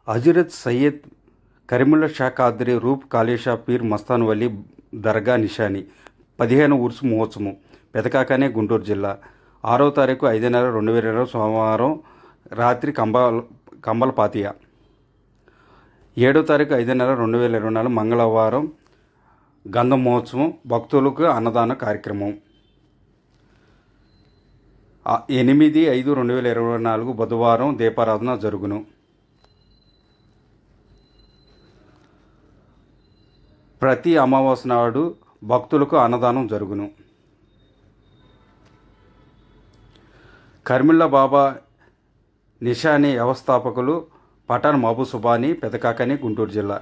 హజరత్ సయ్యద్ కరీముల్లా షా ఖాద్రీ రూప్ Kalesha peer Mastan Vali దర్గా నిషాని 15 ఉర్సు మహోత్సవం పెదకాకనే గుంటూరు జిల్లా 6వ తారీఖు 5 నెల 2020 సోమవారం రాత్రి కంబల్ పాతియా 7వ తారీఖు 5 నెల 2024 మంగళవారం గంధం మహోత్సవం భక్తులకు అన్నదాన కార్యక్రమం 8/5/2024 బుధవారం దీపారాధన జరుగును. ప్రతి అమావాస్య నాడు భక్తులకు అన్నదానం జరుగును. కరీముల్లా బాబా నిషాని వ్యవస్థాపకులు పఠాన్ మహబూబ్ సుబానీ పెదకాకని గుంటూరు జిల్లా.